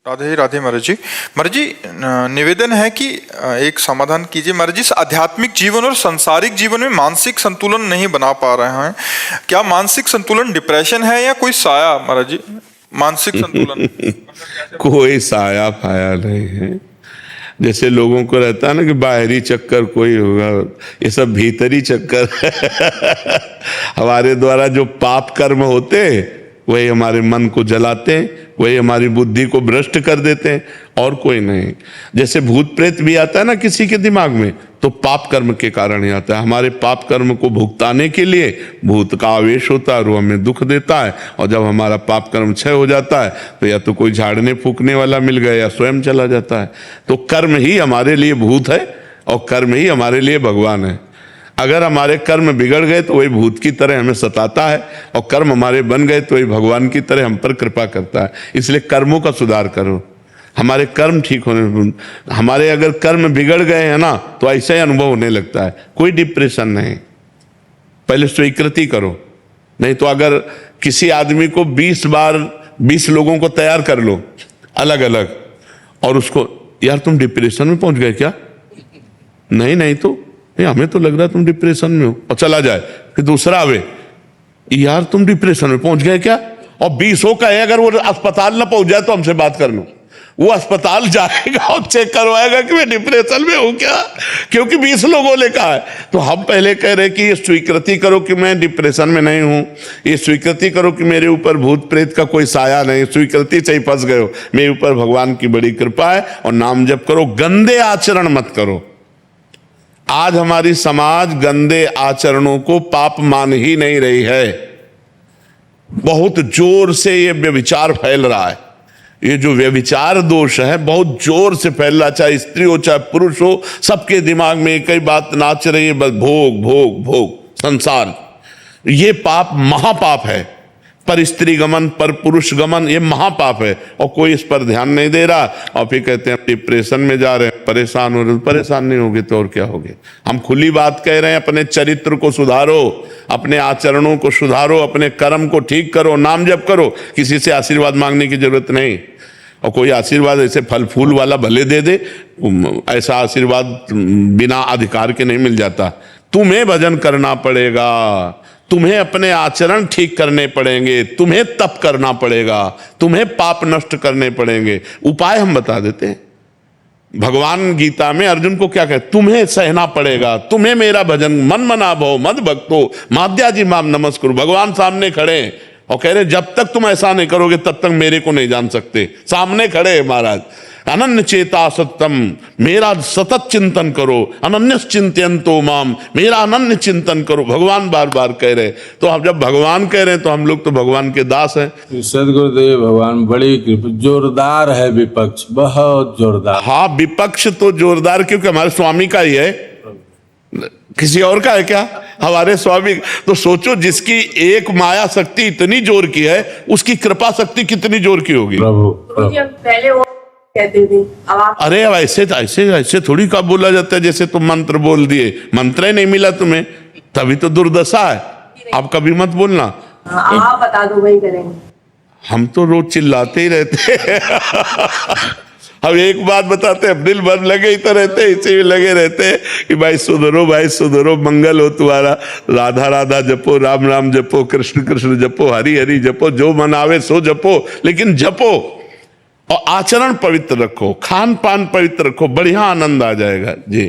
राधे ही राधे महाराज जी। महाराज जी, निवेदन है कि एक समाधान कीजिए महाराज जी। आध्यात्मिक जीवन और सांसारिक जीवन में मानसिक संतुलन नहीं बना पा रहे हैं, क्या मानसिक संतुलन डिप्रेशन है या कोई साया महाराज जी? मानसिक संतुलन कोई साया फाया नहीं है। जैसे लोगों को रहता है ना कि बाहरी चक्कर कोई होगा, ये सब भीतरी चक्कर हमारे द्वारा जो पाप कर्म होते वही हमारे मन को जलाते हैं, वही हमारी बुद्धि को भ्रष्ट कर देते हैं, और कोई नहीं। जैसे भूत प्रेत भी आता है ना किसी के दिमाग में, तो पाप कर्म के कारण ही आता है। हमारे पाप कर्म को भुगताने के लिए भूत का आवेश होता है और वो हमें दुख देता है, और जब हमारा पाप कर्म क्षय हो जाता है तो या तो कोई झाड़ने फूकने वाला मिल गया या स्वयं चला जाता है। तो कर्म ही हमारे लिए भूत है और कर्म ही हमारे लिए भगवान है। अगर हमारे कर्म बिगड़ गए तो वही भूत की तरह हमें सताता है, और कर्म हमारे बन गए तो वही भगवान की तरह हम पर कृपा करता है। इसलिए कर्मों का सुधार करो, हमारे कर्म ठीक होने। हमारे अगर कर्म बिगड़ गए हैं ना तो ऐसा ही अनुभव होने लगता है, कोई डिप्रेशन नहीं। पहले स्वीकृति करो, नहीं तो अगर किसी आदमी को 20 बार 20 लोगों को तैयार कर लो अलग अलग, और उसको यार तुम डिप्रेशन में पहुंच गए क्या? नहीं तो हमें तो लग रहा है तुम डिप्रेशन में हो, और चला जाए। फिर दूसरा आवे, यार तुम डिप्रेशन में पहुंच गए क्या? और 20 का है, अगर वो अस्पताल ना पहुंच जाए तो हमसे बात कर लो। वो अस्पताल जाएगा और चेक करवाएगा कि मैं डिप्रेशन में हूं क्या, क्योंकि 20 लोगों ने कहा है। तो हम पहले कह रहे कि ये स्वीकृति करो कि मैं डिप्रेशन में नहीं हूं, ये स्वीकृति करो कि मेरे ऊपर भूत प्रेत का कोई साया नहीं, स्वीकृति से ही फंस गए हो, मेरे ऊपर भगवान की बड़ी कृपा है। और नाम जप करो, गंदे आचरण मत करो। आज हमारी समाज गंदे आचरणों को पाप मान ही नहीं रही है। बहुत जोर से ये व्यभिचार फैल रहा है। ये जो व्यभिचार दोष है बहुत जोर से फैल रहा है, चाहे स्त्री हो चाहे पुरुष हो, सबके दिमाग में एक ही बात नाच रही है, बस भोग भोग भोग संसार। ये पाप महापाप है। पर स्त्री गमन, पर पुरुष गमन, ये महापाप है, और कोई इस पर ध्यान नहीं दे रहा। और फिर कहते हैं डिप्रेशन में जा रहे हैं, परेशान हो रहे। परेशान नहीं होगे तो और क्या होगे? हम खुली बात कह रहे हैं, अपने चरित्र को सुधारो, अपने आचरणों को सुधारो, अपने कर्म को ठीक करो, नाम जप करो। किसी से आशीर्वाद मांगने की जरूरत नहीं। और कोई आशीर्वाद ऐसे फल फूल वाला भले दे दे, ऐसा आशीर्वाद बिना अधिकार के नहीं मिल जाता। तुम्हें भजन करना पड़ेगा, तुम्हें अपने आचरण ठीक करने पड़ेंगे, तुम्हें तप करना पड़ेगा, तुम्हें पाप नष्ट करने पड़ेंगे। उपाय हम बता देते हैं। भगवान गीता में अर्जुन को क्या कहते? तुम्हें सहना पड़ेगा, तुम्हें मेरा भजन मन मना भव मद भक्तो माद्याजी माम नमस्कुरु। भगवान सामने खड़े और कह रहे जब तक तुम ऐसा नहीं करोगे तब तक मेरे को नहीं जान सकते। सामने खड़े हैं महाराज। अनन्य चेता सत्यम, मेरा सतत चिंतन करो। अनन्य चिंतयन्तो माम, मेरा अनन्य चिंतन करो। भगवान बार बार कह रहे। तो हम जब भगवान कह रहे हैं तो हम लोग तो भगवान के दास हैं। सदगुरुदेव भगवान बड़ी कृपा, जोरदार है विपक्ष, बहुत जोरदार। हाँ, विपक्ष तो जोरदार क्योंकि हमारे स्वामी का ही है, किसी और का है क्या? हमारे स्वामी। तो सोचो, जिसकी एक माया शक्ति इतनी जोर की है, उसकी कृपा शक्ति कितनी जोर की होगी। प्रभु पहले वो कहते थे, अब आप अरे अब ऐसे थोड़ी का बोला जाता है जैसे तुम मंत्र बोल दिए। मंत्र ही नहीं मिला तुम्हें, तभी तो दुर्दशा है। आप कभी मत बोलना। आप बता दो, वही करेंगे। हम तो रोज चिल्लाते ही रहते हम एक बात बताते हैं, दिल भर लगे ही तो रहते, इसी में लगे रहते हैं कि भाई सुधरो, मंगल हो तुम्हारा। राधा राधा जपो, राम राम जपो, कृष्ण कृष्ण जपो, हरि हरि जपो, जो मन आवे सो जपो, लेकिन जपो। और आचरण पवित्र रखो, खान पान पवित्र रखो, बढ़िया आनंद आ जाएगा जी।